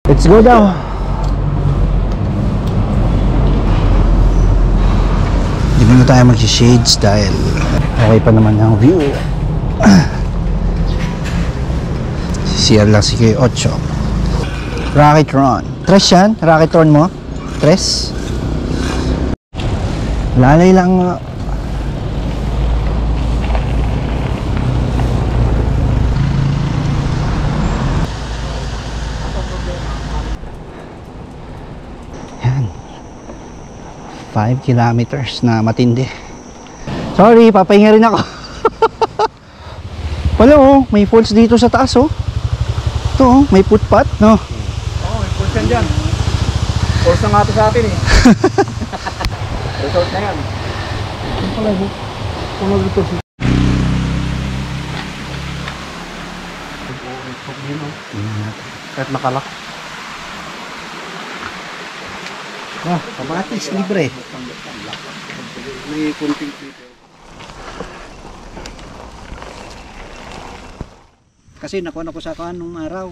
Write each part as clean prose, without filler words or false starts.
Let's go daw. Hindi muna tayo mag-shades dahil okay pa naman ang view. CR lang si K8. Rocketron. Tres yan? Rocketron mo? Tres? Lalay lang. Yan. 5 kilometers na matindi. Sorry, papahinga rin ako. Wala oh, may falls dito sa taas oh. Ito oh, may footpath no. Oo, may falls yan dyan. Falls na nga ito sa atin eh. Resort na yan. Ang pala mo. Kung mag-resort siya. Kahit nakalak. Ah, kamatis libre. May kunting dito. Kasi nakuha ko sa kaan nung araw.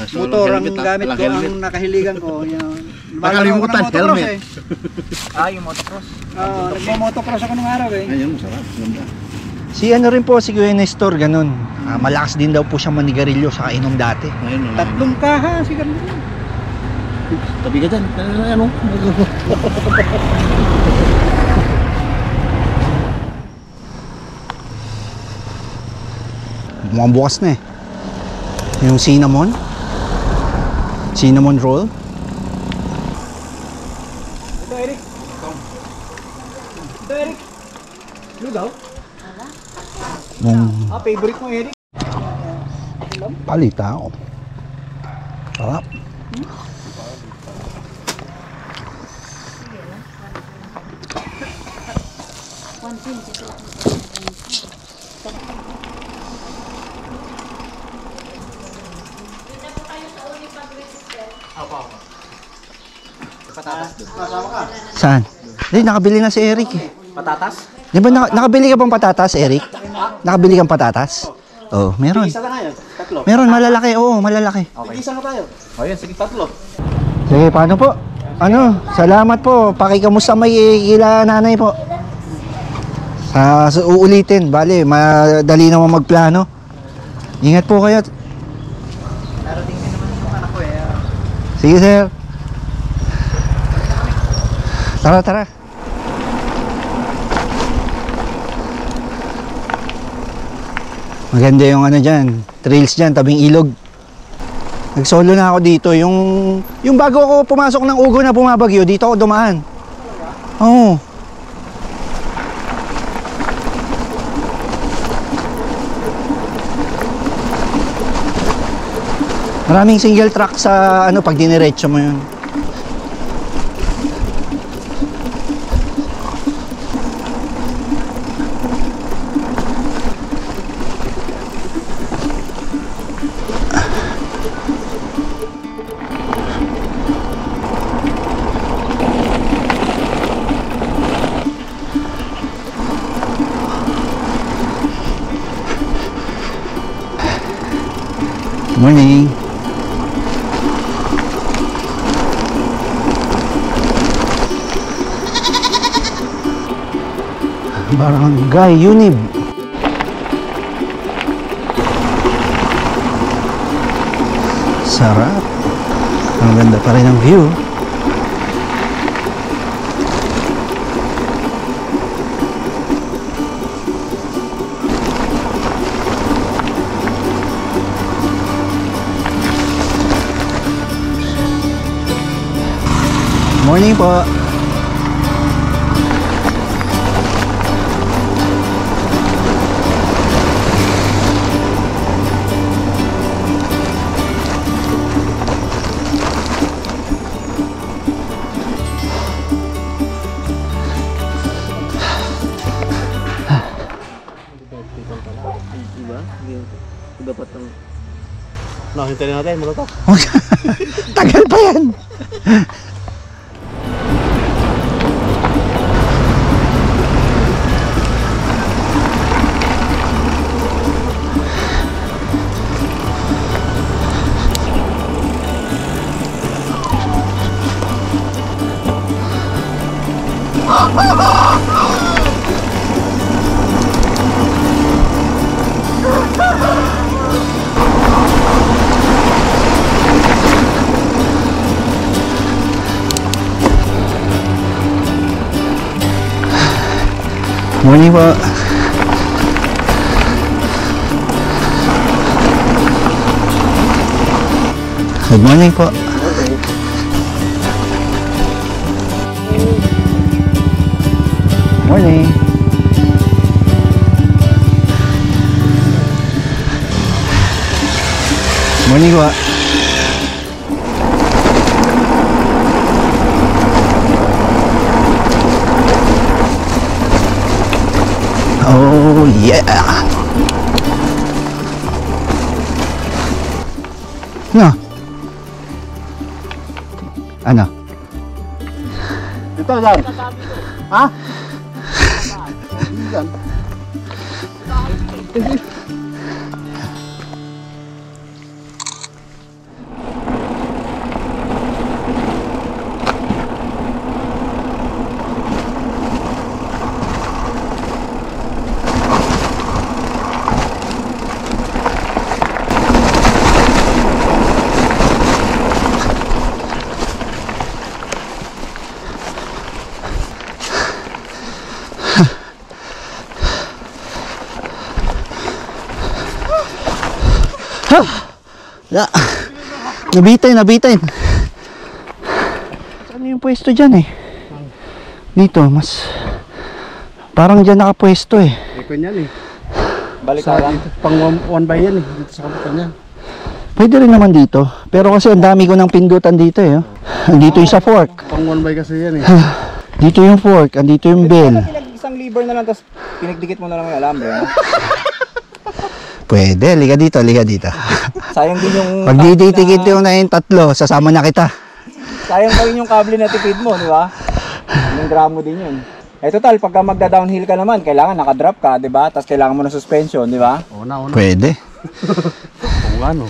So, motor ang gamit ko, ang nakahiligan ko. Nakalimutan, helmet. Yung motocross. Nagmo-motocross ako nung araw eh. Ayun, masarap. Ganda. Si ano rin po, si Kuya Nestor, ganun. Malakas din daw po siyang manigarilyo sa kainom dati. Ayun, 3 kaha, si ganun. tabi ka dyan. Ano? Mukhang bukas na eh. Yung cinnamon roll. Ito, Eric. Ito, Eric. Lugaw? Favorite mo, Eric? Palita ako. Sarap. Patatas doon. Saan? Hindi, nakabili na si Eric eh. Patatas? Di ba nakabili ka bang patatas, Eric? Nakabili kang patatas? Oh, meron. Isa lang ngayon. Tatlo. Meron, malalaki. Oo, malalaki. Okay. Isa na tayo. O yan, sige, tatlo. Sige, paano po? Ano, salamat po. Pakikamusta may kila nanay po. Uulitin. Bale, madali naman magplano. Ingat po kayo. Narating din naman yung anak ko eh. Sige, sir. Tara, tara. Maganda yung ano dyan, trails dyan, tabing ilog. Nag-solo na ako dito. Yung bago ako pumasok ng Ugo na bumabagyo, dito ako dumaan. Oo. Maraming single track sa ano pag diniretso mo yun. Morning. Barangay Unib. Sarap. Ang ganda pa rin ang view. Morning po. Dapat ang hintayin natin, mula to. Tagal pa yan. Morning po. Good morning po. Morning. Morning po. Oh yeah. No. Ano? Ito lang. Ha? Yan. Ya. Nabitin. Saan yung pwesto dyan eh? Dito, mas... Parang dyan nakapwesto eh. Ikon yan eh. Balik Sa ka lang. dito, pang one by yan eh. Dito sa kapitan yan. Pwede rin naman dito. Pero kasi ang dami ko ng pindutan dito eh. Oh. Andito yung sa fork. Pang one by kasi yan eh. Dito yung fork. Andito yung bell. Isang lever na lang, tapos pinagdikit mo na lang yung alambre. No? Pwede. Liga dito. Sayang din yung... Pag diditikit yung na yung tatlo, sasama na kita. Sayang pa rin yung kable na tipid mo, di ba? Yung gramo din yun. Eh total, pagka magda-downhill ka naman, kailangan nakadrop ka, di ba? Tapos kailangan mo ng suspension, di ba? Una. Pwede. Kung ano.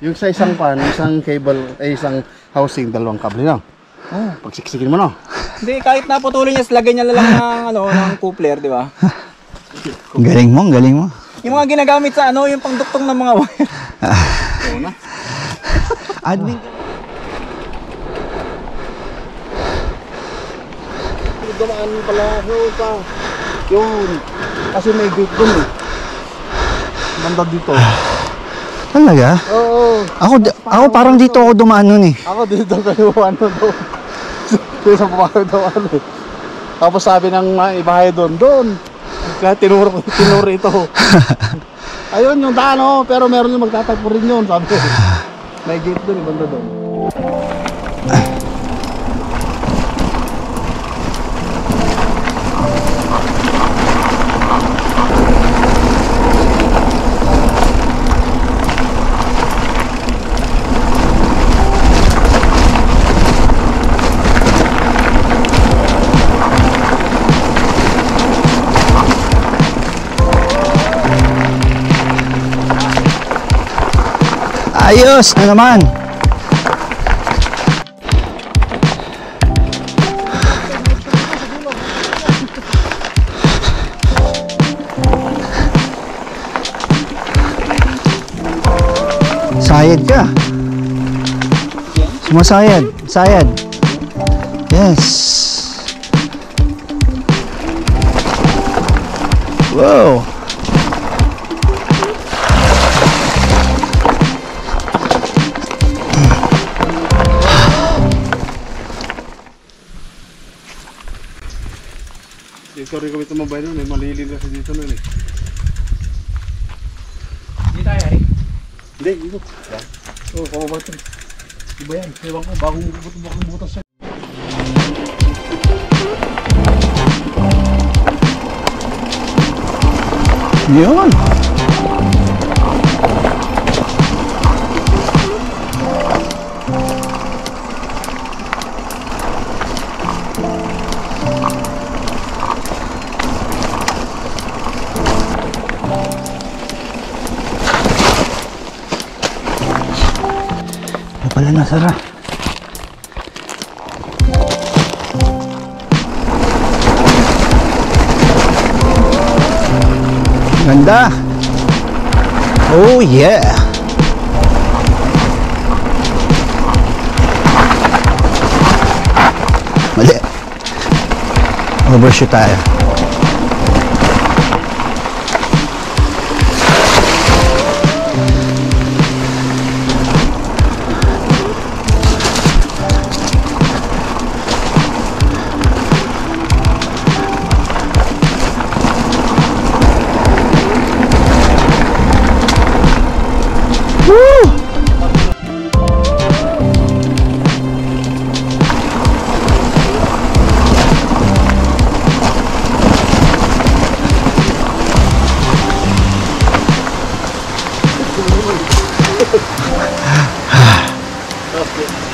Yung sa isang pan, isang cable, isang housing, dalawang kable na. Oh. Pagsiksikin mo na. Hindi, kahit naputulin niya, lagyan niya lang ng coupler, di ba? Galing mo. Yung mga ginagamit sa yung pangduktong ng mga wire. Admin. Dumaan pala, yun. Kasi may gate dun eh. Banda dito. Talaga? Oo. Ako parang dito ako dumaan nun eh. Ako dito kayo ano doon. Doon sa babae daw ano eh. Tapos sabi ng ibahay doon. Kaya tinuro ito. Ayun yung daan oh, pero meron yung magtatagpo rin yun, sabi ko. May gate doon, banda doon. Ayos na naman. Sayad ka. Sumasayad. Sayad. Yes. Wow. Sorry kami tumabay nun eh, malilin kasi dito nun eh. Hindi tayo eh. Hindi, dito. Oo, pamabay ito. Iba yan, ewan ko, bagong butas siya. Yun. Pala nasara. Ganda. Oh yeah. Mali. Overshoot tayo.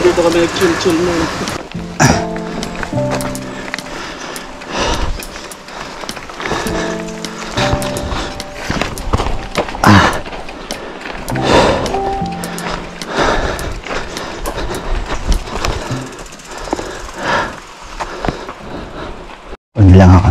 Dito kami nag-chill-chill mo. Huwag lang ako.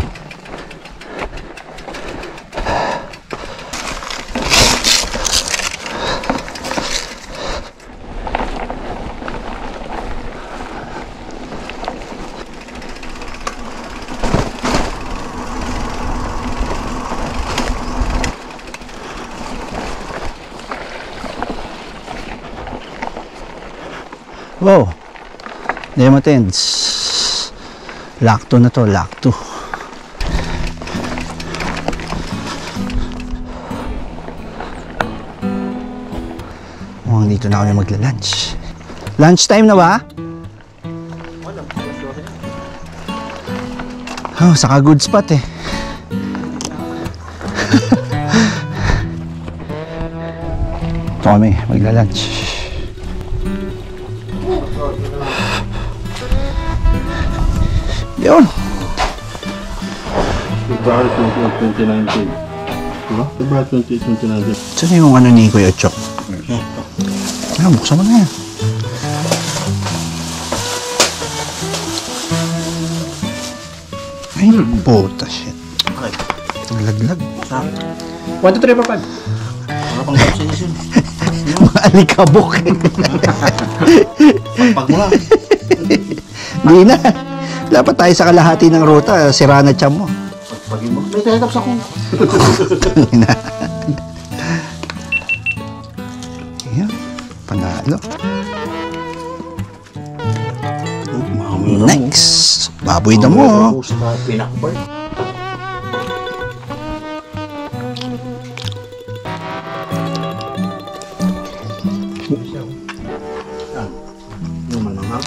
Wow, Nematodes. Lacto na to, lacto. Mukhang dito na kami magla-lunch. Lunch time na ba? Oh, saka good spot eh. Ito kami, magla-lunch. Yun. February 2019. Diba? February 2019. Saan yung ano ni Kuya Chok? Ah, buksan mo na yan. Ay, puta shit. Nalaglag. 1, 2, 3, 4, 5. Wala pang vaccination. Mga alikabok. Pag mo lang. Di na. Dapat tayo sa kalahati ng ruta. Sira na tiyam mo. Pag mo. May tinataps ako. Ayan. Panalo. Mami Next. Baboy na mo. Pinakbay.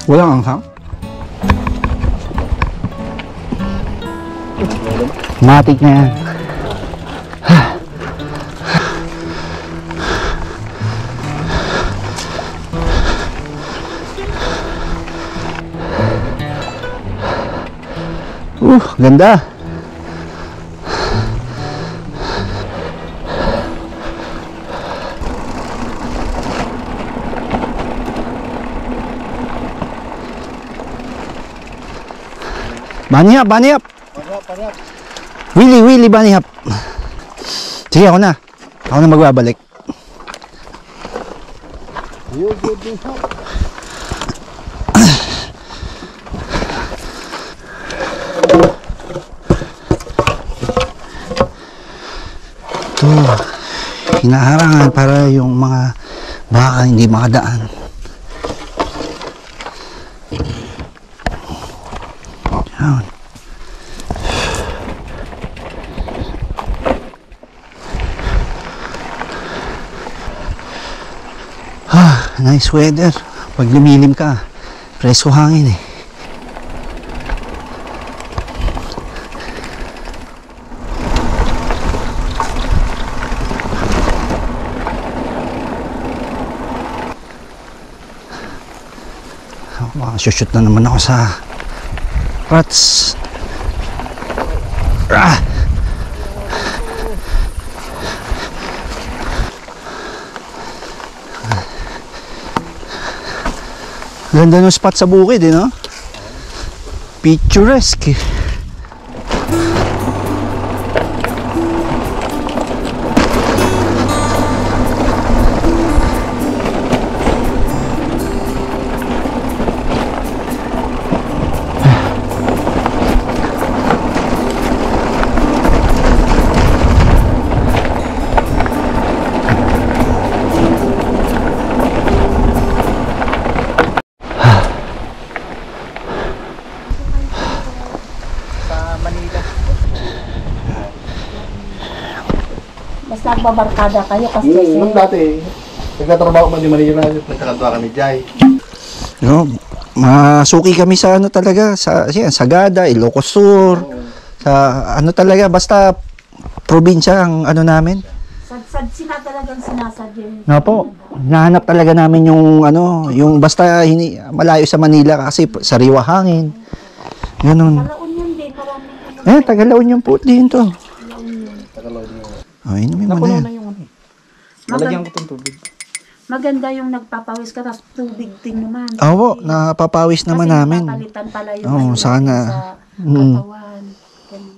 Walang anghang. Matik na yan. Ganda. Bunny up, bunny up. Willy, Willy, bunny up. Sige, ako na. Ako na magbabalik. Ito, hinaharangan para yung mga baka hindi makadaan. Yan. Nice weather. Pag lumilim ka, presko hangin eh. Shoot na naman ako sa rats. Ganda ng spot sa bukid eh, no? Picturesque eh. nagbabarkada kayo kasi Nung dati, nagtatrabaho man di Manila, nagkakadwa kami Jai. No, masuki kami sa ano talaga, sa yan, Sagada, Ilocos Sur, sa ano talaga, basta probinsya ang ano namin. talagang sinasadya. Nga po, nahanap talaga namin yung ano, yung basta malayo sa Manila kasi sariwa hangin. Ganun. Talaon yan din, maraming Tagalaon yung po din to. Ay, inumin mo na Napuno yan. na yung ano. Lalagyan ko itong tubig. Maganda yung nagpapawis ka, tapos tubig din naman. Oo, napapawis naman Kasi namin. napapalitan pala yung Oo, ano sana. sa Mm. katawan. Ganun.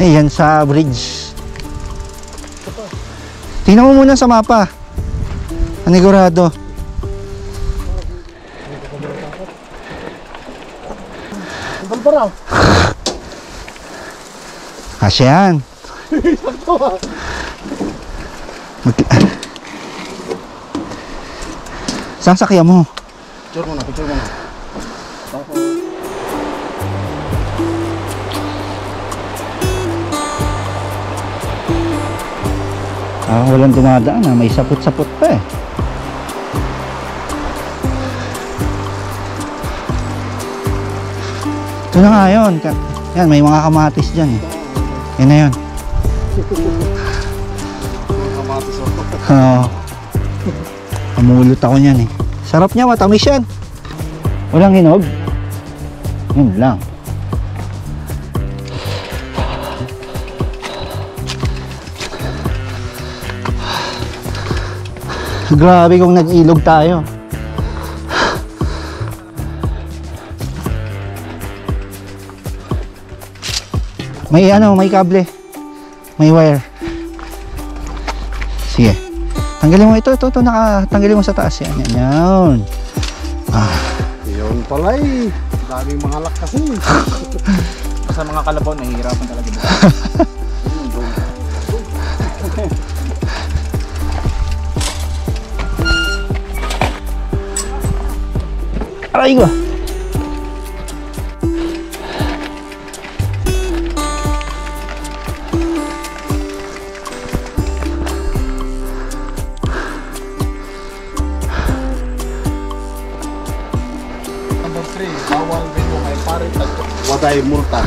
Ayan sa bridge. Tingnan mo muna sa mapa. Panigurado. Ang baraw. Kasya yan. Sasakyan mo. Picture mo na, picture mo na. Walang dumadaan na. May sapot-sapot pa eh. Ito na nga yun. Yan, may mga kamatis dyan eh. Yan na yun. Kamatis ako. Oo. Amulot ako niyan eh. Sarap niya, matamis yan. Walang hinog. Yun lang. Grabe kung nag-ilog tayo. May ano, may kable. May wire. Sige. Tanggalin mo ito, tanggalin mo sa taas yan. Yan. Yun pala eh. Daming mga lak kasi. Sa mga kalabaw, nahihirapan talaga dito. Aray ko. Number 3, bawal video kay pare tagpo. Waday multa.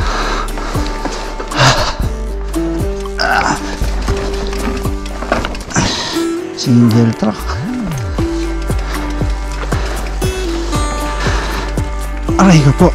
Single truck. Aray ko po.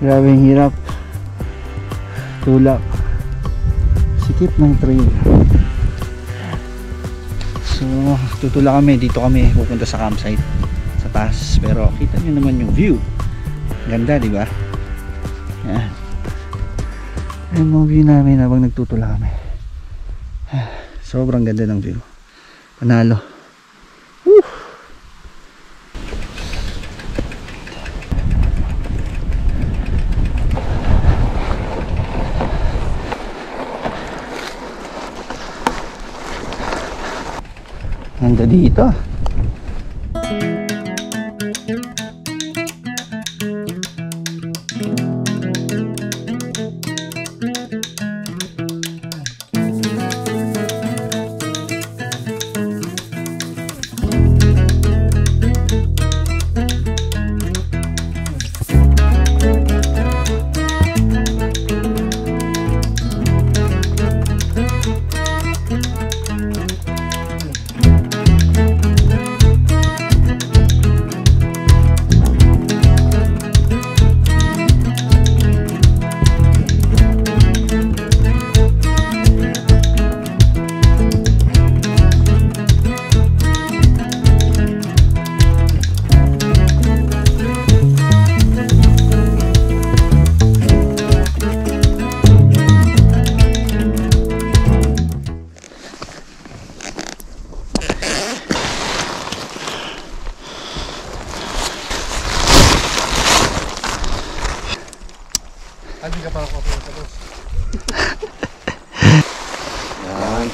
Grabe ang hirap. Tulak. Sikip ng trail. So, tutula kami. Dito kami pupunta sa campsite. Sa taas. Pero kita nyo naman yung view. Ganda, di ba? Yan. Yan yung view namin habang nagtutula kami. Sobrang ganda ng view. Panalo. Woo! Ganda dito. Hindi ka pa ako tapos. Yan.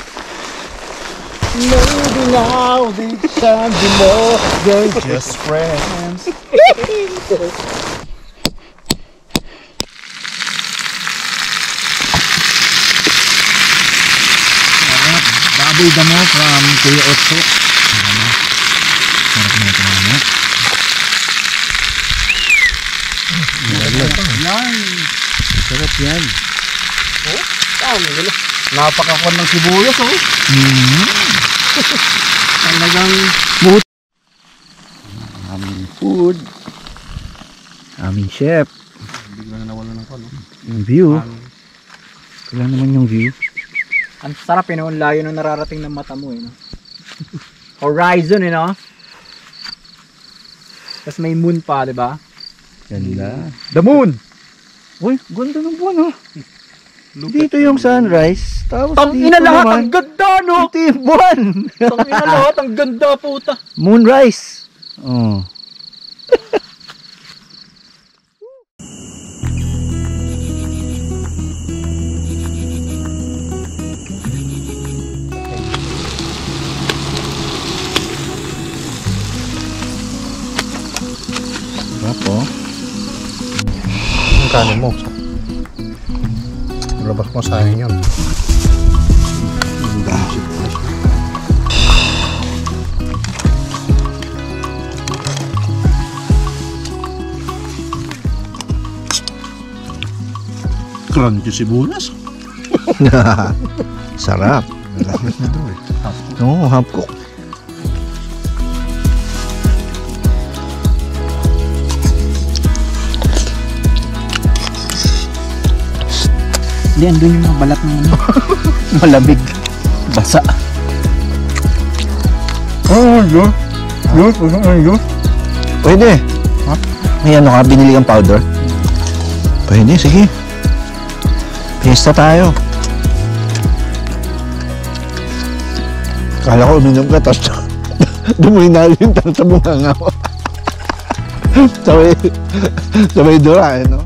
Maybe now they can be more than just friends. Baboy damo from Kuya Otso. Sarap na ito mamaya. Yan. Sarap yan. Napakakwan ng sibuyas, oh. Talagang Aming food. Aming chef. bigla na nawala ng kano. Yung view. Kailan naman yung view? Ang sarap yun, ang layo na nararating ng mata mo, eh, no? Horizon, eh, no? Tapos may moon pa, di ba? Ganda. The moon! Uy, ganda ng buwan, ha? Dito yung sunrise. Tapos Tangina dito lahat, naman, ang ganda, no? ito yung buwan. Tangina lahat, ang ganda, puta. Moonrise. Oh. Sarap, oh. Ang kanin mo. Labas mo sa akin yun. Crunchy sibuyas. Sarap. Malapit na doon eh. Oo, half cook. Hindi, andun yung mga balat ng ano. Malamig. Basa. Oh, yun. Yun. Pwede. May ano ka, binili kang powder? Pwede, sige. Fiesta tayo. Kala ko uminom ka, tapos dumuhin na yung sa bunganga mo. sabay dura, eh, no?